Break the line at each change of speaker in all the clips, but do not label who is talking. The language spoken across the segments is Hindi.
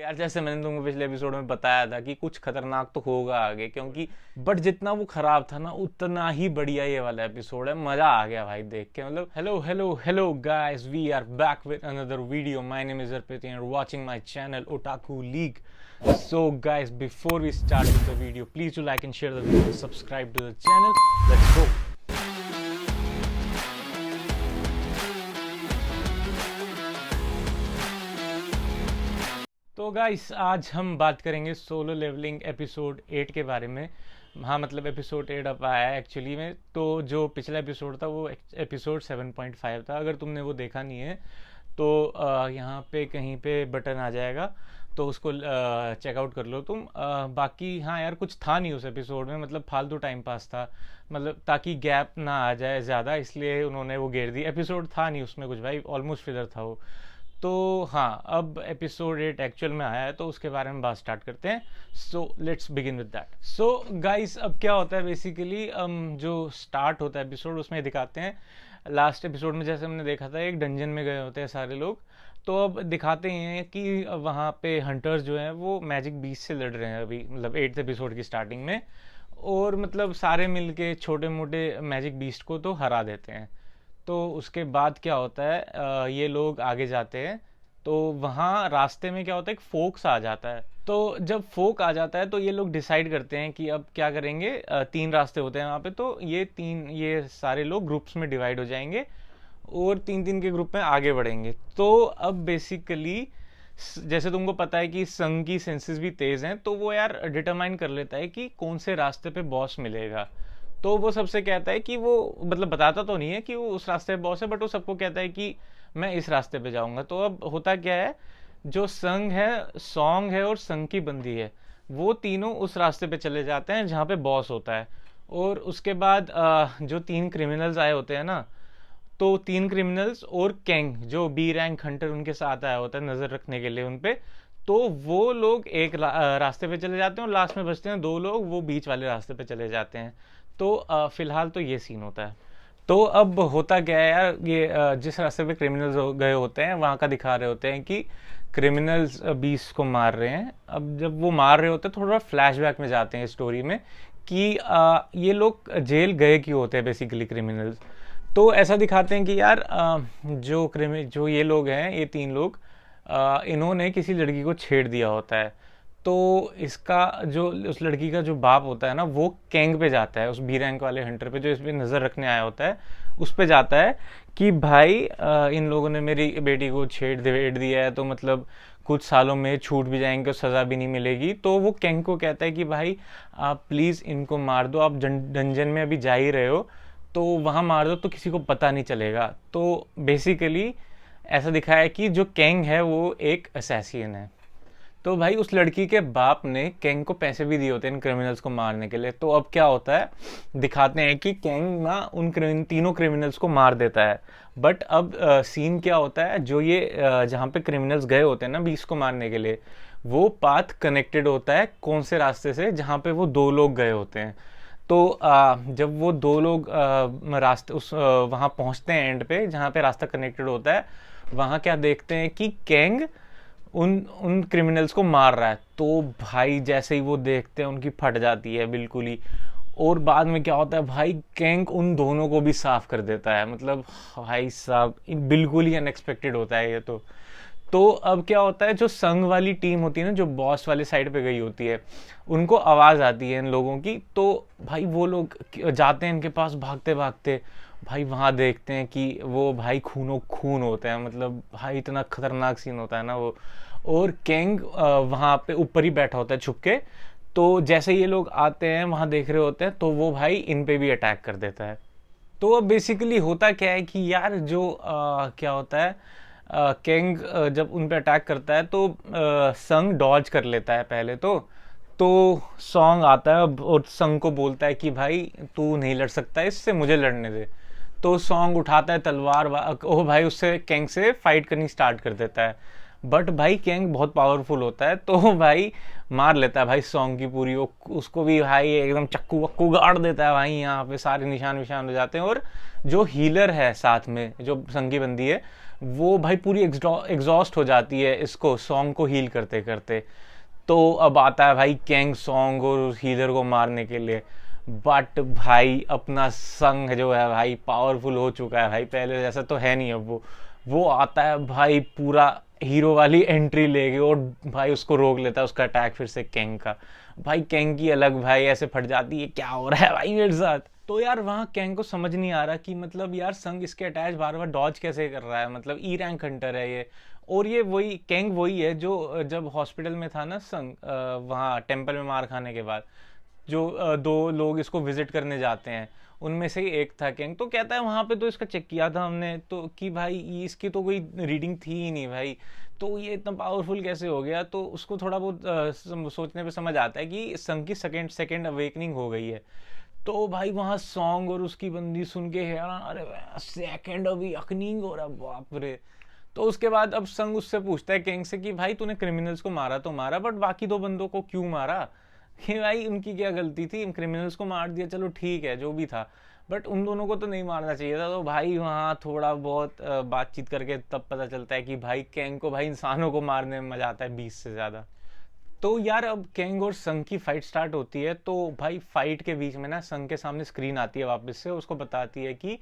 यार जैसे मैंने तुमको पिछले एपिसोड में बताया था कि कुछ खतरनाक तो होगा आगे, क्योंकि बट जितना वो खराब था ना उतना ही बढ़िया ये वाला एपिसोड है। मजा आ गया भाई देख के। मतलब hello hello hello guys, we are back with another video. My name is Arpit and watching my channel otaku league. So guys, before we start with the video, please do like and share the video, subscribe to the channel. Let's go. तो गाइस आज हम बात करेंगे सोलो लेवलिंग एपिसोड 8 के बारे में। हाँ मतलब एपिसोड 8 अब आया है एक्चुअली में। तो जो पिछला एपिसोड था वो एपिसोड 7.5 था। अगर तुमने वो देखा नहीं है तो यहाँ पे कहीं पे बटन आ जाएगा, तो उसको चेकआउट कर लो तुम। बाकी हाँ यार कुछ था नहीं उस एपिसोड में, मतलब फालतू टाइम पास था, मतलब ताकि गैप ना आ जाए ज़्यादा, इसलिए उन्होंने वो घेर दी। एपिसोड था नहीं उसमें कुछ भाई, ऑलमोस्ट फिलर था वो। तो हाँ अब एपिसोड 8 एक्चुअल में आया है तो उसके बारे में बात स्टार्ट करते हैं। So let's begin with that. So guys अब क्या होता है बेसिकली, जो स्टार्ट होता है एपिसोड उसमें दिखाते हैं लास्ट एपिसोड में जैसे हमने देखा था एक डंजन में गए होते हैं सारे लोग। तो अब दिखाते हैं कि वहाँ पे हंटर्स जो हैं वो मैजिक बीस्ट से लड़ रहे हैं अभी, मतलब 8th एपिसोड की स्टार्टिंग में। और मतलब सारे मिलके छोटे मोटे मैजिक बीस्ट को तो हरा देते हैं। तो उसके बाद क्या होता है, ये लोग आगे जाते हैं तो वहाँ रास्ते में क्या होता है, एक फोक्स आ जाता है। तो जब फोक आ जाता है तो ये लोग डिसाइड करते हैं कि अब क्या करेंगे। 3 रास्ते होते हैं वहाँ पे, तो ये सारे लोग ग्रुप्स में डिवाइड हो जाएंगे और 3-3 के ग्रुप में आगे बढ़ेंगे। तो अब बेसिकली जैसे तुमको पता है कि संघ की सेंसेस भी तेज हैं, तो वो यार डिटरमाइन कर लेता है कि कौन से रास्ते पे बॉस मिलेगा। तो वो सबसे कहता है कि वो मतलब बताता तो नहीं है कि वो उस रास्ते पे बॉस है, बट वो सबको कहता है कि मैं इस रास्ते पे जाऊंगा। तो अब होता क्या है, जो संघ है, सॉन्ग है और संघ की बंदी है, वो तीनों उस रास्ते पे चले जाते हैं जहाँ पे बॉस होता है। और उसके बाद जो 3 क्रिमिनल्स आए होते हैं ना, तो 3 क्रिमिनल्स और कैंग जो बी रैंक हंटर उनके साथ आया होता है नजर रखने के लिए उनपे, तो वो लोग एक रास्ते पे चले जाते हैं और लास्ट में बचते हैं 2 लोग, वो बीच वाले रास्ते पे चले जाते हैं। तो फिलहाल तो ये सीन होता है। तो अब होता क्या है यार, ये जिस रास्ते पे क्रिमिनल्स गए होते हैं वहाँ का दिखा रहे होते हैं कि क्रिमिनल्स बीस को मार रहे हैं। अब जब वो मार रहे होते हैं थोड़ा फ्लैशबैक में जाते हैं स्टोरी में कि ये लोग जेल गए क्यों होते हैं बेसिकली क्रिमिनल्स। तो ऐसा दिखाते हैं कि यार जो ये लोग हैं, ये 3 लोग, इन्होंने किसी लड़की को छेड़ दिया होता है। तो इसका जो उस लड़की का जो बाप होता है ना, वो कैंग पे जाता है, उस बी रैंक वाले हंटर पे जो इस पे नज़र रखने आया होता है, उस पे जाता है कि भाई इन लोगों ने मेरी बेटी को छेड़ दिया है, तो मतलब कुछ सालों में छूट भी जाएंगे और सज़ा भी नहीं मिलेगी। तो वो कैंग को कहता है कि भाई आप प्लीज़ इनको मार दो, आप डंजन में अभी जा ही रहे हो तो वहाँ मार दो तो किसी को पता नहीं चलेगा। तो बेसिकली ऐसा दिखाया है कि जो कैंग है वो एक असैसिन है। तो भाई उस लड़की के बाप ने कैंग को पैसे भी दिए होते हैं इन क्रिमिनल्स को मारने के लिए। तो अब क्या होता है, दिखाते हैं कि कैंग ना उन तीनों क्रिमिनल्स को मार देता है। बट अब सीन क्या होता है, जो ये जहाँ पे क्रिमिनल्स गए होते हैं ना 20 को मारने के लिए, वो पाथ कनेक्टेड होता है कौन से रास्ते से, जहाँ पे वो 2 लोग गए होते हैं। तो जब वो 2 लोग रास्ते वहाँ पहुँचते हैं एंड पे जहाँ पे रास्ता कनेक्टेड होता है, वहाँ क्या देखते हैं कि कैंग उन क्रिमिनल्स को मार रहा है। तो भाई जैसे ही वो देखते हैं उनकी फट जाती है बिल्कुल ही। और बाद में क्या होता है भाई, कैंग उन दोनों को भी साफ कर देता है। मतलब भाई साहब बिल्कुल ही अनएक्सपेक्टेड होता है ये तो अब क्या होता है, जो संघ वाली टीम होती है ना, जो बॉस वाले साइड पे गई होती है, उनको आवाज़ आती है इन लोगों की। तो भाई वो लोग जाते हैं इनके पास भागते भागते। भाई वहाँ देखते हैं कि वो भाई खूनों खून होते हैं, मतलब भाई इतना खतरनाक सीन होता है ना वो। और कैंग वहाँ पे ऊपर ही बैठा होता है छुप के। तो जैसे ये लोग आते हैं वहाँ देख रहे होते हैं, तो वो भाई इन पे भी अटैक कर देता है। तो अब बेसिकली होता क्या है कि यार जो क्या होता है, कैंग जब उन पे अटैक करता है तो संग डॉज कर लेता है पहले तो सॉन्ग आता है और संग को बोलता है कि भाई तू नहीं लड़ सकता इससे, मुझे लड़ने दे। तो सॉन्ग उठाता है तलवार, ओ भाई उससे कैंग से फाइट करनी स्टार्ट कर देता है। बट भाई कैंग बहुत पावरफुल होता है, तो भाई मार लेता है भाई सॉन्ग की पूरी, उसको भी भाई एकदम चक्कू वक्कू गाड़ देता है भाई, यहाँ पे सारे निशान विशान हो जाते हैं। और जो हीलर है साथ में, जो संगी बंदी है, वो भाई पूरी एग्जॉस्ट हो जाती है इसको सॉन्ग को हील करते करते। तो अब आता है भाई कैंग सॉन्ग और उस हीलर को मारने के लिए। बट भाई अपना संग जो है भाई पावरफुल हो चुका है भाई, पहले जैसा तो है नहीं अब वो आता है भाई पूरा हीरो वाली एंट्री लेके और भाई उसको रोक लेता है उसका अटैक फिर से कैंग का। भाई कैंग की अलग भाई ऐसे फट जाती है, क्या हो रहा है भाई मेरे साथ। तो यार वहाँ कैंग को समझ नहीं आ रहा कि मतलब यार संग इसके अटैच बार बार डॉज कैसे कर रहा है, मतलब ई रैंक हंटर है ये। और ये वही कैंग वही है जो जब हॉस्पिटल में था ना संग, वहाँ टेम्पल में मार खाने के बाद जो दो लोग इसको विजिट करने जाते हैं उनमें से ही एक था कैंग। तो कहता है वहां पे तो इसका चेक किया था हमने तो कि भाई इसकी तो कोई रीडिंग थी ही नहीं भाई, तो ये इतना पावरफुल कैसे हो गया। तो उसको थोड़ा बहुत सोचने पे समझ आता है कि संग की सेकेंड सेकेंड अवेकनिंग हो गई है। तो भाई वहाँ सॉन्ग और उसकी बंदी सुन के हैरान, अरे सेकेंड अवेकनिंग हो रहा, बाप रे। तो उसके बाद अब संग उससे पूछता है किंग से कि भाई तूने क्रिमिनल्स को मारा तो मारा, बट बाकी दो बंदों को क्यों मारा, कि भाई उनकी क्या गलती थी, क्रिमिनल्स को मार दिया चलो ठीक है जो भी था, बट उन दोनों को तो नहीं मारना चाहिए था। तो भाई वहाँ थोड़ा बहुत बातचीत करके तब पता चलता है कि भाई कैंग को भाई इंसानों को मारने में मजा आता है 20 से ज़्यादा। तो यार अब कैंग और संग की फाइट स्टार्ट होती है। तो भाई फाइट के बीच में ना संग के सामने स्क्रीन आती है वापस से, उसको बताती है कि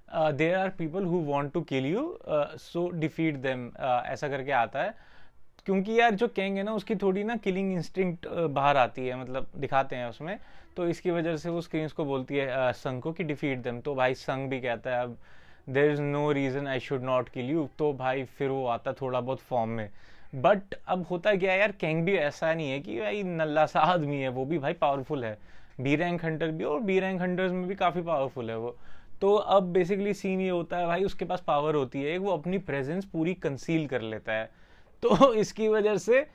there are people who want to kill you so defeat them, ऐसा करके आता है। क्योंकि यार जो कैंग है ना उसकी थोड़ी ना किलिंग इंस्टिंक्ट बाहर आती है, मतलब दिखाते हैं उसमें। तो इसकी वजह से वो स्क्रीन को बोलती है संग को कि डिफीट देम। तो भाई संग भी कहता है अब there is no reason I should not kill you. तो भाई फिर वो आता थोड़ा बहुत फॉर्म में। बट अब होता क्या है यार, कैंग भी ऐसा नहीं है कि भाई नल्ला सा आदमी है, वो भी भाई पावरफुल है, बी रैंक हंटर भी, और बी रैंक हंटर्स में भी काफ़ी पावरफुल है वो। तो अब बेसिकली सीन ये होता है भाई उसके पास पावर होती है, वो अपनी प्रेजेंस पूरी कंसील कर लेता है। तो इसकी वजह से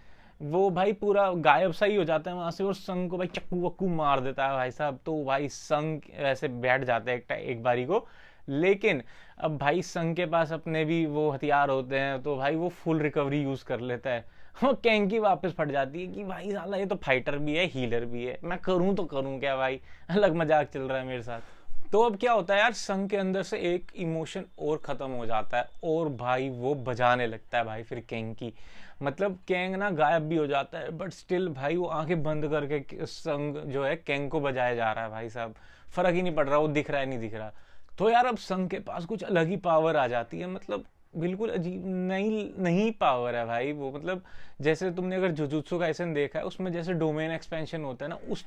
वो भाई पूरा गायब सा ही हो जाता है वहां से, और संग को भाई चक्कू वक्कू मार देता है भाई साहब। तो भाई संग ऐसे बैठ जाता है एक बारी को। लेकिन अब भाई संग के पास अपने भी वो हथियार होते हैं, तो भाई वो फुल रिकवरी यूज कर लेता है। वो कैंग की वापस फट जाती है कि भाई साला ये तो फाइटर भी है हीलर भी है, मैं करूं तो करूं क्या भाई, अलग मजाक चल रहा है मेरे साथ। तो अब क्या होता है यार, संग के अंदर से एक इमोशन और खत्म हो जाता है और भाई वो बजाने लगता है भाई फिर कैंग की। मतलब कैंग ना गायब भी हो जाता है, बट स्टिल भाई वो आंखें बंद करके संग जो है कैंग को बजाया जा रहा है भाई साहब, फर्क ही नहीं पड़ रहा वो दिख रहा है नहीं दिख रहा। तो यार अब संग के पास कुछ अलग ही पावर आ जाती है, मतलब बिल्कुल अजीब नहीं नहीं पावर है भाई वो। मतलब जैसे तुमने अगर जुजुत्सु काइसेन देखा है उसमें जैसे डोमेन एक्सपेंशन होता है ना, उस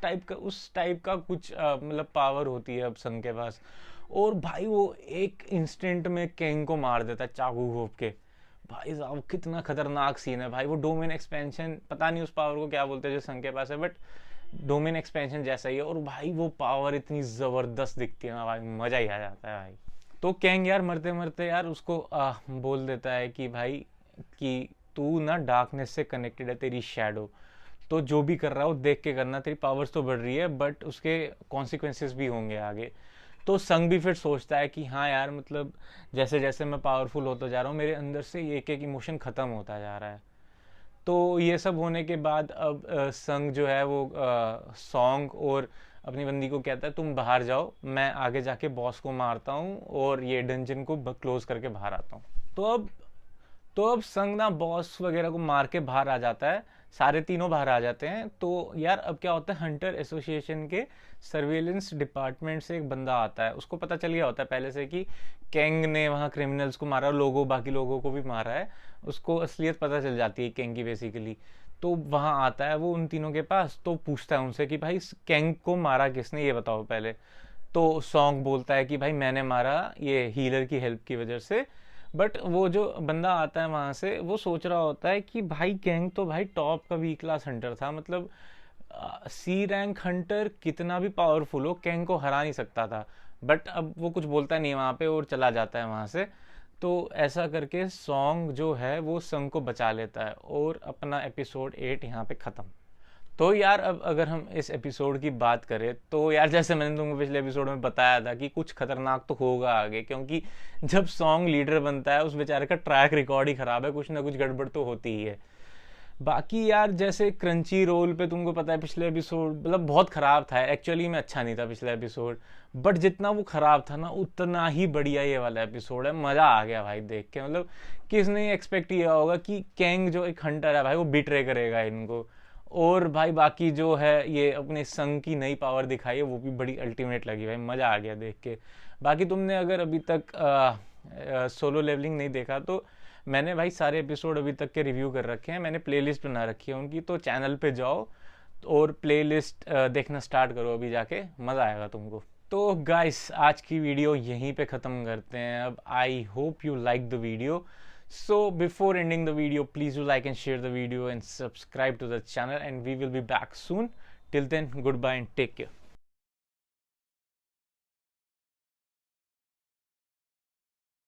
टाइप का कुछ मतलब पावर होती है अब संग के पास। और भाई वो एक इंस्टेंट में कैंग को मार देता है चाकू घोप के। भाई साहब कितना खतरनाक सीन है भाई, वो डोमेन एक्सपेंशन पता नहीं उस पावर को क्या बोलते हैं जो संग के पास है, बट डोमेन एक्सपेंशन जैसा ही है। और भाई वो पावर इतनी जबरदस्त दिखती है ना भाई, मजा ही आ जाता है भाई। तो कैंग यार मरते मरते यार उसको बोल देता है कि भाई कि तू ना डार्कनेस से कनेक्टेड है, तेरी शैडो, तो जो भी कर रहा हो देख के करना, तेरी पावर्स तो बढ़ रही है बट उसके कॉन्सिक्वेंसेस भी होंगे आगे। तो संग भी फिर सोचता है कि हाँ यार मतलब जैसे जैसे मैं पावरफुल होता जा रहा हूँ मेरे अंदर से एक एक इमोशन ख़त्म होता जा रहा है। तो ये सब होने के बाद अब संग जो है वो सॉन्ग और अपनी बंदी को कहता है तुम बाहर जाओ, मैं आगे जाके बॉस को मारता हूँ और ये डंजन को क्लोज करके बाहर आता हूँ। तो अब संग ना बॉस वगैरह को मार के बाहर आ जाता है, सारे तीनों बाहर आ जाते हैं। तो यार अब क्या होता है, हंटर एसोसिएशन के सर्वेलेंस डिपार्टमेंट से एक बंदा आता है, उसको पता चल गया होता है पहले से कि कैंग ने वहाँ क्रिमिनल्स को मारा, लोगों बाकी लोगों को भी मारा है, उसको असलियत पता चल जाती है कैंग की बेसिकली। तो वहाँ आता है वो उन तीनों के पास, तो पूछता है उनसे कि भाई कैंग को मारा किसने ये बताओ पहले। तो सॉन्ग बोलता है कि भाई मैंने मारा ये हीलर की हेल्प की वजह से। बट वो जो बंदा आता है वहां से वो सोच रहा होता है कि भाई कैंग तो भाई टॉप का वी क्लास हंटर था, मतलब सी रैंक हंटर कितना भी पावरफुल हो कैंग को हरा नहीं सकता था। बट अब वो कुछ बोलता नहीं वहां पे और चला जाता है वहां से। तो ऐसा करके सॉन्ग जो है वो संग को बचा लेता है और अपना एपिसोड 8 यहाँ पे ख़त्म। तो यार अब अगर हम इस एपिसोड की बात करें तो यार जैसे मैंने तुमको पिछले एपिसोड में बताया था कि कुछ खतरनाक तो होगा आगे, क्योंकि जब सॉन्ग लीडर बनता है उस बेचारे का ट्रैक रिकॉर्ड ही खराब है, कुछ ना कुछ गड़बड़ तो होती ही है। बाकी यार जैसे क्रंची रोल पे तुमको पता है पिछले एपिसोड मतलब बहुत ख़राब था, एक्चुअली में अच्छा नहीं था पिछला एपिसोड, बट जितना वो ख़राब था ना उतना ही बढ़िया ये वाला एपिसोड है। मज़ा आ गया भाई देख के, मतलब किसने एक्सपेक्ट किया होगा कि कैंग जो एक हंटर है भाई वो बिट्रे करेगा इनको। और भाई बाकी जो है ये अपने संग की नई पावर दिखाई है वो भी बड़ी अल्टीमेट लगी भाई, मज़ा आ गया देख के। बाकी तुमने अगर अभी तक सोलो लेवलिंग नहीं देखा तो मैंने भाई सारे एपिसोड अभी तक के रिव्यू कर रखे हैं, मैंने प्लेलिस्ट बना रखी है उनकी, तो चैनल पे जाओ और प्लेलिस्ट देखना स्टार्ट करो अभी जाके, मज़ा आएगा तुमको। तो गाइस आज की वीडियो यहीं पे ख़त्म करते हैं अब। I hope you like the video. So before ending the video, please do like and share the video and subscribe to the channel, and we will be back soon. Till then, goodbye and take care.